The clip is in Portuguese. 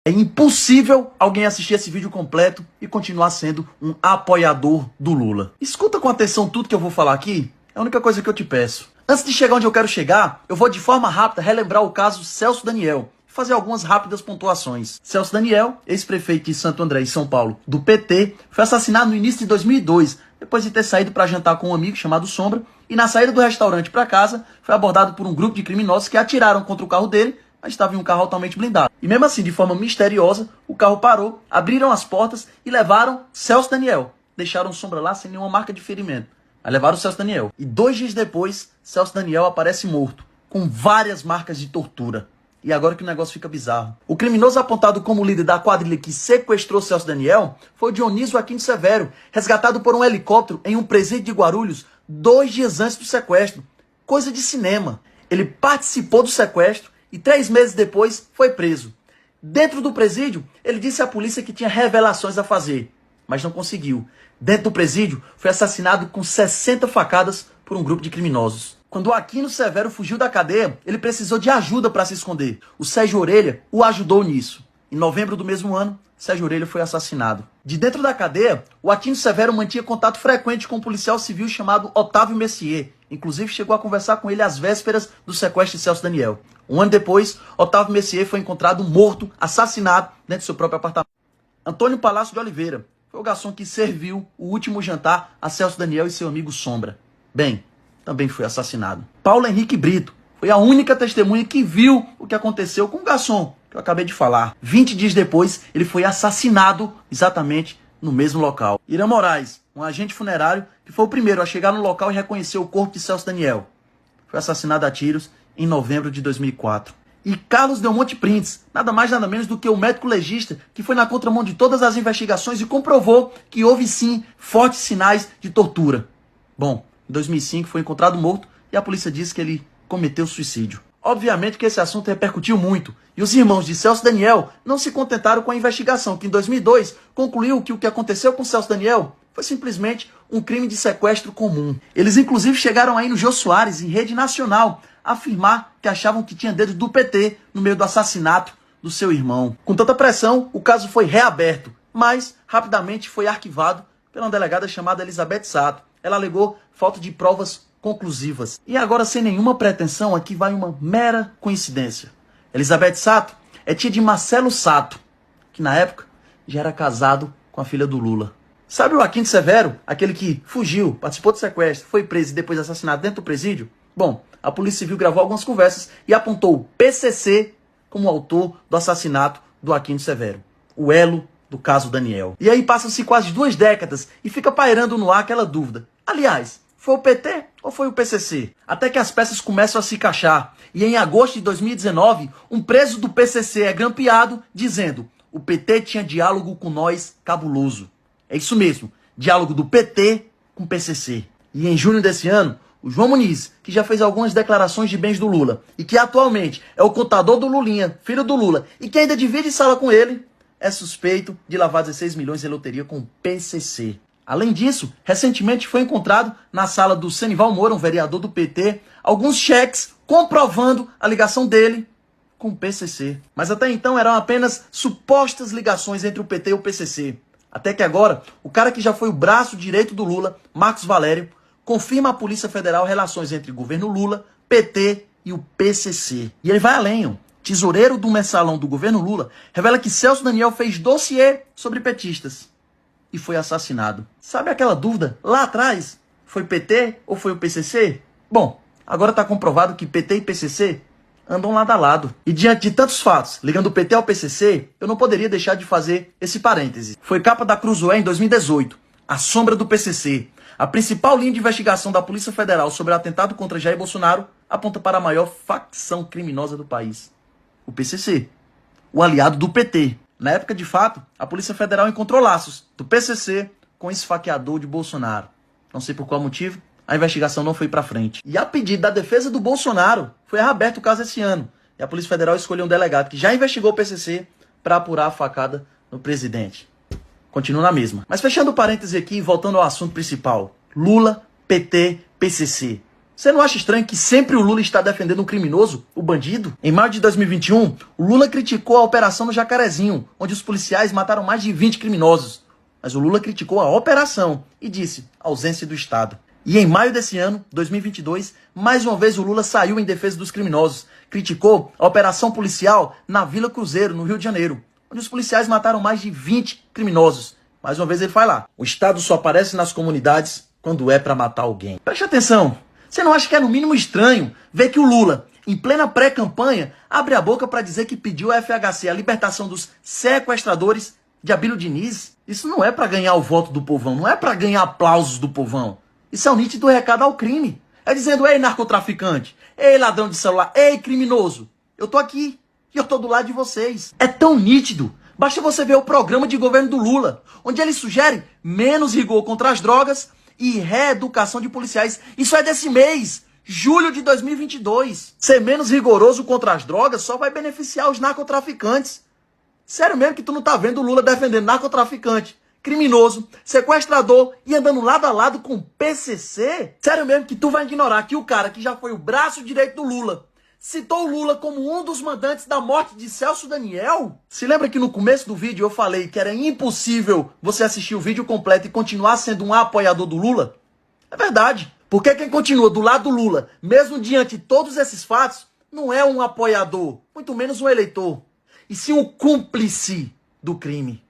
É impossível alguém assistir esse vídeo completo e continuar sendo um apoiador do Lula. Escuta com atenção tudo que eu vou falar aqui, é a única coisa que eu te peço. Antes de chegar onde eu quero chegar, eu vou de forma rápida relembrar o caso Celso Daniel e fazer algumas rápidas pontuações. Celso Daniel, ex-prefeito de Santo André, em São Paulo, do PT, foi assassinado no início de 2002, depois de ter saído para jantar com um amigo chamado Sombra, e na saída do restaurante para casa, foi abordado por um grupo de criminosos que atiraram contra o carro dele, mas estava em um carro altamente blindado. E mesmo assim, de forma misteriosa, o carro parou, abriram as portas e levaram Celso Daniel. Deixaram Sombra lá sem nenhuma marca de ferimento. Mas levaram o Celso Daniel. E 2 dias depois, Celso Daniel aparece morto, com várias marcas de tortura. E agora que o negócio fica bizarro. O criminoso apontado como líder da quadrilha que sequestrou Celso Daniel foi o Dionísio Aquino Severo, resgatado por um helicóptero em um presídio de Guarulhos 2 dias antes do sequestro. Coisa de cinema. Ele participou do sequestro e 3 meses depois foi preso. Dentro do presídio, ele disse à polícia que tinha revelações a fazer, mas não conseguiu. Dentro do presídio, foi assassinado com 60 facadas por um grupo de criminosos. Quando o Aquino Severo fugiu da cadeia, ele precisou de ajuda para se esconder. O Sérgio Orelha o ajudou nisso. Em novembro do mesmo ano, Sérgio Orelha foi assassinado. De dentro da cadeia, o Aquino Severo mantinha contato frequente com um policial civil chamado Otávio Messier. Inclusive, chegou a conversar com ele às vésperas do sequestro de Celso Daniel. Um ano depois, Otávio Messier foi encontrado morto, assassinado, dentro do seu próprio apartamento. Antônio Palácio de Oliveira foi o garçom que serviu o último jantar a Celso Daniel e seu amigo Sombra. Bem, também foi assassinado. Paulo Henrique Brito foi a única testemunha que viu o que aconteceu com o garçom, que eu acabei de falar. 20 dias depois, ele foi assassinado exatamente no mesmo local. Irã Moraes, um agente funerário que foi o primeiro a chegar no local e reconhecer o corpo de Celso Daniel, foi assassinado a tiros em novembro de 2004. E Carlos Delmonte Printes, nada mais nada menos do que o médico legista que foi na contramão de todas as investigações e comprovou que houve sim fortes sinais de tortura. Bom, em 2005 foi encontrado morto e a polícia disse que ele cometeu suicídio. Obviamente que esse assunto repercutiu muito, e os irmãos de Celso Daniel não se contentaram com a investigação, que em 2002 concluiu que o que aconteceu com Celso Daniel foi simplesmente um crime de sequestro comum. Eles inclusive chegaram aí no Jô Soares, em rede nacional, a afirmar que achavam que tinha dedo do PT no meio do assassinato do seu irmão. Com tanta pressão, o caso foi reaberto, mas rapidamente foi arquivado pela uma delegada chamada Elizabeth Sato. Ela alegou falta de provas conclusivas. E agora, sem nenhuma pretensão, aqui vai uma mera coincidência. Elizabeth Sato é tia de Marcelo Sato, que na época já era casado com a filha do Lula. Sabe o Aquino Severo, aquele que fugiu, participou do sequestro, foi preso e depois assassinado dentro do presídio? Bom, a Polícia Civil gravou algumas conversas e apontou o PCC como autor do assassinato do Aquino Severo, o elo do caso Daniel. E aí passam-se quase 2 décadas e fica pairando no ar aquela dúvida. Aliás, foi o PT ou foi o PCC? Até que as peças começam a se encaixar. E em agosto de 2019, um preso do PCC é grampeado dizendo: o PT tinha diálogo com nós cabuloso. É isso mesmo, diálogo do PT com o PCC. E em junho desse ano, o João Muniz, que já fez algumas declarações de bens do Lula e que atualmente é o contador do Lulinha, filho do Lula, e que ainda divide sala com ele, é suspeito de lavar 16 milhões em loteria com o PCC. Além disso, recentemente foi encontrado na sala do Senival Moura, um vereador do PT, alguns cheques comprovando a ligação dele com o PCC. Mas até então eram apenas supostas ligações entre o PT e o PCC. Até que agora, o cara que já foi o braço direito do Lula, Marcos Valério, confirma à Polícia Federal relações entre o governo Lula, PT e o PCC. E ele vai além, ó. Tesoureiro do mensalão do governo Lula revela que Celso Daniel fez dossiê sobre petistas e foi assassinado. Sabe aquela dúvida lá atrás? Foi PT ou foi o PCC? Bom, agora está comprovado que PT e PCC andam lado a lado. E diante de tantos fatos, ligando o PT ao PCC, eu não poderia deixar de fazer esse parêntese. Foi capa da Cruzoé em 2018, a sombra do PCC. A principal linha de investigação da Polícia Federal sobre o atentado contra Jair Bolsonaro aponta para a maior facção criminosa do país, o PCC, o aliado do PT. Na época, de fato, a Polícia Federal encontrou laços do PCC com o esfaqueador de Bolsonaro. Não sei por qual motivo, a investigação não foi para frente. E a pedido da defesa do Bolsonaro, foi reaberto o caso esse ano. E a Polícia Federal escolheu um delegado que já investigou o PCC para apurar a facada no presidente. Continua na mesma. Mas fechando o parêntese aqui e voltando ao assunto principal. Lula, PT, PCC. Você não acha estranho que sempre o Lula está defendendo um criminoso, o bandido? Em maio de 2021, o Lula criticou a operação no Jacarezinho, onde os policiais mataram mais de 20 criminosos. Mas o Lula criticou a operação e disse ausência do Estado. E em maio desse ano, 2022, mais uma vez o Lula saiu em defesa dos criminosos. Criticou a operação policial na Vila Cruzeiro, no Rio de Janeiro, onde os policiais mataram mais de 20 criminosos. Mais uma vez ele vai lá. O Estado só aparece nas comunidades quando é para matar alguém. Preste atenção. Você não acha que é no mínimo estranho ver que o Lula, em plena pré-campanha, abre a boca para dizer que pediu à FHC a libertação dos sequestradores de Abílio Diniz? Isso não é para ganhar o voto do povão, não é para ganhar aplausos do povão. Isso é um nítido recado ao crime. É dizendo, ei narcotraficante, ei ladrão de celular, ei criminoso, eu tô aqui e eu tô do lado de vocês. É tão nítido. Basta você ver o programa de governo do Lula, onde ele sugere menos rigor contra as drogas e reeducação de policiais. Isso é desse mês, julho de 2022. Ser menos rigoroso contra as drogas só vai beneficiar os narcotraficantes. Sério mesmo que tu não tá vendo o Lula defendendo narcotraficante, criminoso, sequestrador e andando lado a lado com o PCC? Sério mesmo que tu vai ignorar que o cara que já foi o braço direito do Lula citou o Lula como um dos mandantes da morte de Celso Daniel? Se lembra que no começo do vídeo eu falei que era impossível você assistir o vídeo completo e continuar sendo um apoiador do Lula? É verdade. Porque quem continua do lado do Lula, mesmo diante de todos esses fatos, não é um apoiador, muito menos um eleitor, e sim um cúmplice do crime.